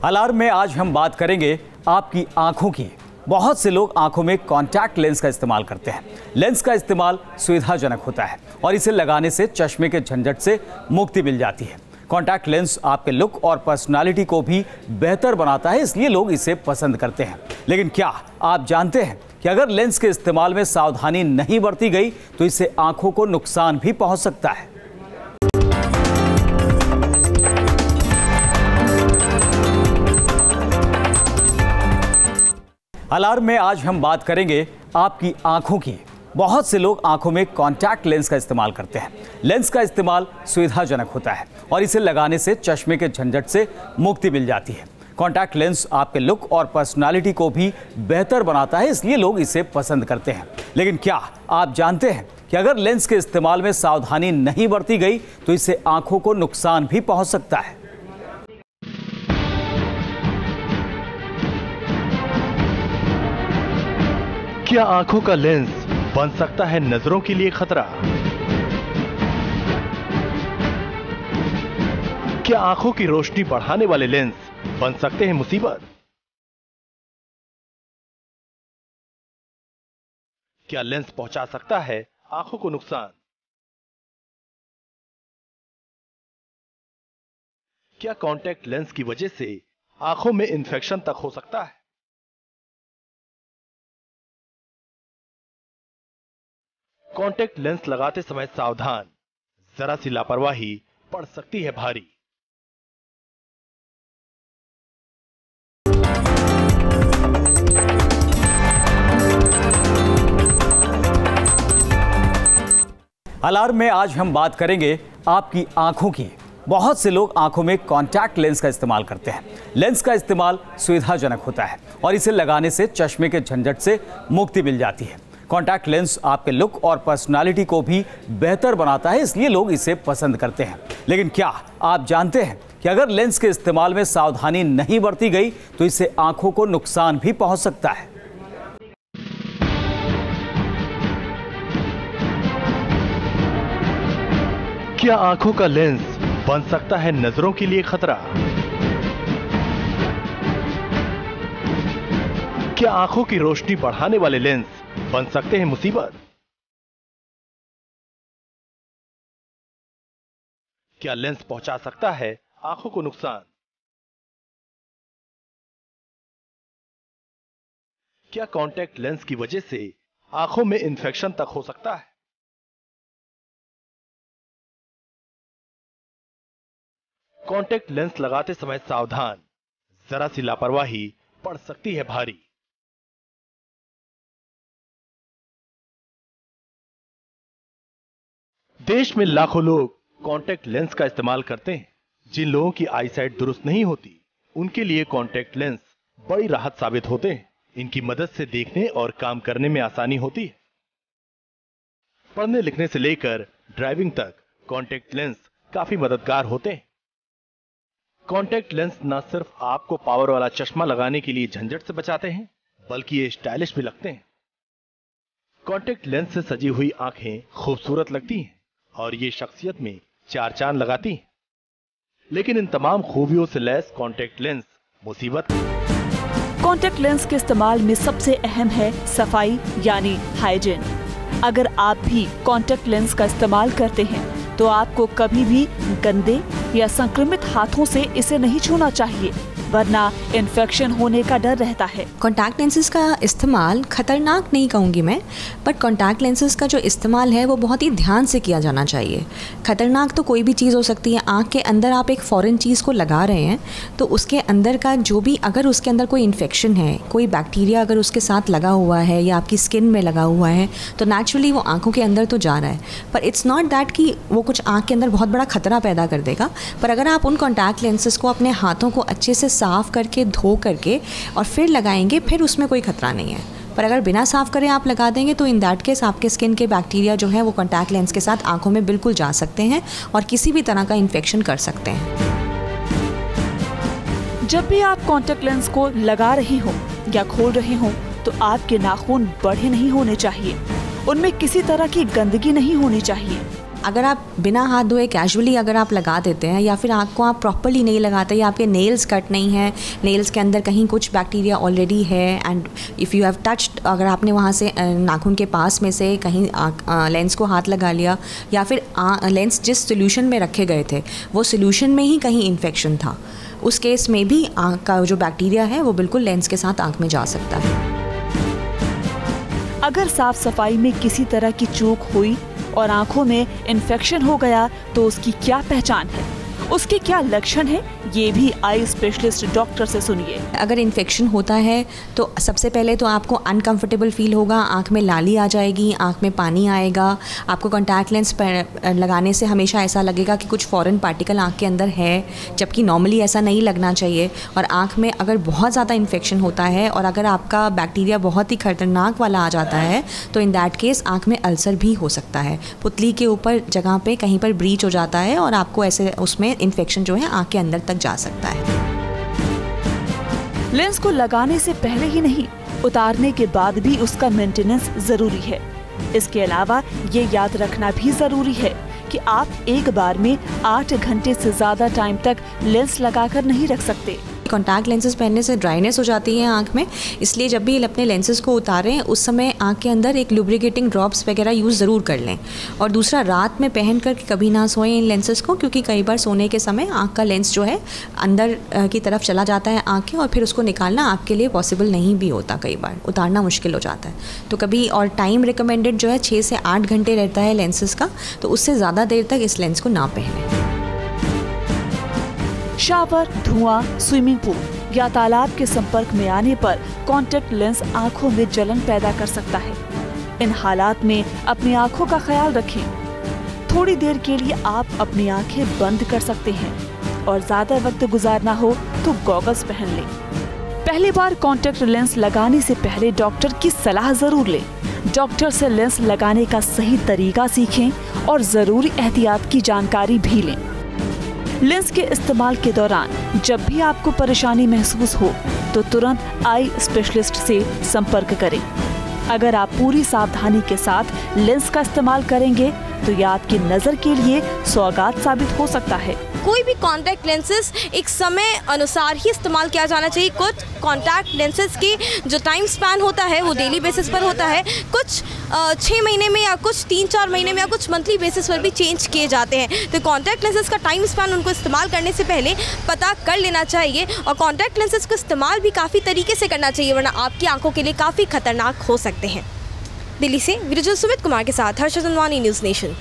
Alarm में आज हम बात करेंगे आपकी आंखों की। बहुत से लोग आंखों में कॉन्टैक्ट लेंस का इस्तेमाल करते हैं। लेंस का इस्तेमाल सुविधाजनक होता है और इसे लगाने से चश्मे के झंझट से मुक्ति मिल जाती है। कॉन्टैक्ट लेंस आपके लुक और पर्सनालिटी को भी बेहतर बनाता है, इसलिए लोग इसे पसंद करते हैं। लेकिन क्या आप जानते हैं कि अगर लेंस के इस्तेमाल में सावधानी नहीं बरती गई तो इससे आंखों को नुकसान भी पहुंच सकता है। अलार्म में आज हम बात करेंगे आपकी आंखों की। बहुत से लोग आंखों में कॉन्टैक्ट लेंस का इस्तेमाल करते हैं। लेंस का इस्तेमाल सुविधाजनक होता है और इसे लगाने से चश्मे के झंझट से मुक्ति मिल जाती है। कॉन्टैक्ट लेंस आपके लुक और पर्सनालिटी को भी बेहतर बनाता है, इसलिए लोग इसे पसंद करते हैं। लेकिन क्या आप जानते हैं कि अगर लेंस के इस्तेमाल में सावधानी नहीं बरती गई तो इससे आंखों को नुकसान भी पहुंच सकता है। क्या आंखों का लेंस बन सकता है नजरों के लिए खतरा? क्या आंखों की रोशनी बढ़ाने वाले लेंस बन सकते हैं मुसीबत? क्या लेंस पहुंचा सकता है आंखों को नुकसान? क्या कॉन्टैक्ट लेंस की वजह से आंखों में इंफेक्शन तक हो सकता है? कॉन्टैक्ट लेंस लगाते समय सावधान, जरा सी लापरवाही पड़ सकती है भारी। अलार्म में आज हम बात करेंगे आपकी आंखों की। बहुत से लोग आंखों में कॉन्टैक्ट लेंस का इस्तेमाल करते हैं। लेंस का इस्तेमाल सुविधाजनक होता है और इसे लगाने से चश्मे के झंझट से मुक्ति मिल जाती है। कॉन्टैक्ट लेंस आपके लुक और पर्सनालिटी को भी बेहतर बनाता है, इसलिए लोग इसे पसंद करते हैं। लेकिन क्या आप जानते हैं कि अगर लेंस के इस्तेमाल में सावधानी नहीं बरती गई तो इससे आंखों को नुकसान भी पहुंच सकता है। क्या आंखों का लेंस बन सकता है नजरों के लिए खतरा? क्या आंखों की रोशनी बढ़ाने वाले लेंस बन सकते हैं मुसीबत? क्या लेंस पहुंचा सकता है आंखों को नुकसान? क्या कॉन्टैक्ट लेंस की वजह से आंखों में इंफेक्शन तक हो सकता है? कॉन्टैक्ट लेंस लगाते समय सावधान, जरा सी लापरवाही पड़ सकती है भारी। देश में लाखों लोग कॉन्टैक्ट लेंस का इस्तेमाल करते हैं। जिन लोगों की आईसाइट दुरुस्त नहीं होती, उनके लिए कॉन्टैक्ट लेंस बड़ी राहत साबित होते हैं। इनकी मदद से देखने और काम करने में आसानी होती है। पढ़ने लिखने से लेकर ड्राइविंग तक कॉन्टैक्ट लेंस काफी मददगार होते हैं। कॉन्टैक्ट लेंस न सिर्फ आपको पावर वाला चश्मा लगाने के लिए झंझट से बचाते हैं, बल्कि ये स्टाइलिश भी लगते हैं। कॉन्टैक्ट लेंस से सजी हुई आंखें खूबसूरत लगती हैं और ये शख्सियत में चार चांद लगाती हैं। लेकिन इन तमाम खूबियों से लैस कॉन्टैक्ट लेंस मुसीबत। कॉन्टैक्ट लेंस के इस्तेमाल में सबसे अहम है सफाई यानी हाइजीन। अगर आप भी कॉन्टैक्ट लेंस का इस्तेमाल करते हैं तो आपको कभी भी गंदे या संक्रमित हाथों से इसे नहीं छूना चाहिए, वरना इन्फेक्शन होने का डर रहता है। कॉन्टैक्ट लेंसेज का इस्तेमाल खतरनाक नहीं कहूँगी मैं, बट कॉन्टैक्ट लेंसेज का जो इस्तेमाल है वो बहुत ही ध्यान से किया जाना चाहिए। खतरनाक तो कोई भी चीज़ हो सकती है। आँख के अंदर आप एक फॉरेन चीज़ को लगा रहे हैं तो उसके अंदर का जो भी, अगर उसके अंदर कोई इन्फेक्शन है, कोई बैक्टीरिया अगर उसके साथ लगा हुआ है या आपकी स्किन में लगा हुआ है तो नेचुरली वो आँखों के अंदर तो जा रहा है। पर इट्स नॉट दैट कि वो कुछ आँख के अंदर बहुत बड़ा खतरा पैदा कर देगा। पर अगर आप उन कॉन्टैक्ट लेंसेज को अपने हाथों को अच्छे से साफ करके, धो करके और फिर लगाएंगे, फिर उसमें कोई खतरा नहीं है। पर अगर बिना साफ करे आप लगा देंगे तो इन दैट केस आपके स्किन के बैक्टीरिया जो है वो कॉन्टैक्ट लेंस के साथ आंखों में बिल्कुल जा सकते हैं और किसी भी तरह का इन्फेक्शन कर सकते हैं। जब भी आप कॉन्टैक्ट लेंस को लगा रहे हो या खोल रहे हो तो आपके नाखून बड़े नहीं होने चाहिए, उनमें किसी तरह की गंदगी नहीं होनी चाहिए। अगर आप बिना हाथ धोए कैजुअली अगर आप लगा देते हैं या फिर आँख को आप प्रॉपरली नहीं लगाते या आपके नेल्स कट नहीं है, नेल्स के अंदर कहीं कुछ बैक्टीरिया ऑलरेडी है and if you have touched, अगर आपने वहाँ से नाखून के पास में से कहीं लेंस को हाथ लगा लिया या फिर लेंस जिस सोल्यूशन में रखे गए थे वो सोल्यूशन में ही कहीं इन्फेक्शन था, उस केस में भी आँख का जो बैक्टीरिया है वो बिल्कुल लेंस के साथ आँख में जा सकता है। अगर साफ सफाई में किसी तरह की चूक हुई और आंखों में इन्फेक्शन हो गया तो उसकी क्या पहचान है, उसके क्या लक्षण हैं, ये भी आई स्पेशलिस्ट डॉक्टर से सुनिए। अगर इन्फेक्शन होता है तो सबसे पहले तो आपको अनकंफर्टेबल फील होगा, आँख में लाली आ जाएगी, आँख में पानी आएगा, आपको कॉन्टैक्ट लेंस लगाने से हमेशा ऐसा लगेगा कि कुछ फॉरेन पार्टिकल आँख के अंदर है, जबकि नॉर्मली ऐसा नहीं लगना चाहिए। और आँख में अगर बहुत ज़्यादा इन्फेक्शन होता है और अगर आपका बैक्टीरिया बहुत ही खतरनाक वाला आ जाता है तो इन दैट केस आँख में अल्सर भी हो सकता है, पुतली के ऊपर जगह पे कहीं पर ब्रीच हो जाता है और आपको ऐसे उसमें इन्फेक्शन जो है आँख के अंदर तक जा सकता है। लेंस को लगाने से पहले ही नहीं, उतारने के बाद भी उसका मेंटेनेंस जरूरी है। इसके अलावा ये याद रखना भी जरूरी है कि आप एक बार में 8 घंटे से ज्यादा टाइम तक लेंस लगाकर नहीं रख सकते। कॉन्टैक्ट लेंसेज पहनने से ड्राइनेस हो जाती है आँख में, इसलिए जब भी अपने लेंसेज को उतारें उस समय आँख के अंदर एक लुब्रिकेटिंग ड्रॉप्स वगैरह यूज़ ज़रूर कर लें। और दूसरा, रात में पहन कर कभी ना सोएं इन लेंसेज को, क्योंकि कई बार सोने के समय आँख का लेंस जो है अंदर की तरफ चला जाता है आँख के, और फिर उसको निकालना आपके लिए पॉसिबल नहीं भी होता, कई बार उतारना मुश्किल हो जाता है। तो कभी, और टाइम रिकमेंडेड जो है 6 से 8 घंटे रहता है लेंसेज का, तो उससे ज़्यादा देर तक इस लेंस को ना पहनें। शावर, धुआं, स्विमिंग पूल या तालाब के संपर्क में आने पर कॉन्टैक्ट लेंस आंखों में जलन पैदा कर सकता है। इन हालात में अपनी आंखों का ख्याल रखें। थोड़ी देर के लिए आप अपनी आंखें बंद कर सकते हैं और ज्यादा वक्त गुजारना हो तो गॉगल्स पहन लें। पहली बार कॉन्टैक्ट लेंस लगाने से पहले डॉक्टर की सलाह जरूर लें। डॉक्टर से लेंस लगाने का सही तरीका सीखें और जरूरी एहतियात की जानकारी भी लें। लेंस के इस्तेमाल के दौरान जब भी आपको परेशानी महसूस हो तो तुरंत आई स्पेशलिस्ट से संपर्क करें। अगर आप पूरी सावधानी के साथ लेंस का इस्तेमाल करेंगे तो ये आपकी नज़र के लिए सौगात साबित हो सकता है। कोई भी कॉन्टैक्ट लेंसेज एक समय अनुसार ही इस्तेमाल किया जाना चाहिए। कुछ कॉन्टैक्ट लेंसेज की जो टाइम स्पैन होता है वो डेली बेसिस पर होता है, कुछ 6 महीने में या कुछ 3-4 महीने में या कुछ मंथली बेसिस पर भी चेंज किए जाते हैं। तो कॉन्टैक्ट लेंसेज का टाइम स्पैन उनको इस्तेमाल करने से पहले पता कर लेना चाहिए और कॉन्टैक्ट लेंसेज का इस्तेमाल भी काफ़ी तरीके से करना चाहिए, वरना आपकी आंखों के लिए काफ़ी खतरनाक हो सकते हैं। दिल्ली से वीडियो सुमित कुमार के साथ हर्षद अनवानी, न्यूज़ नेशन।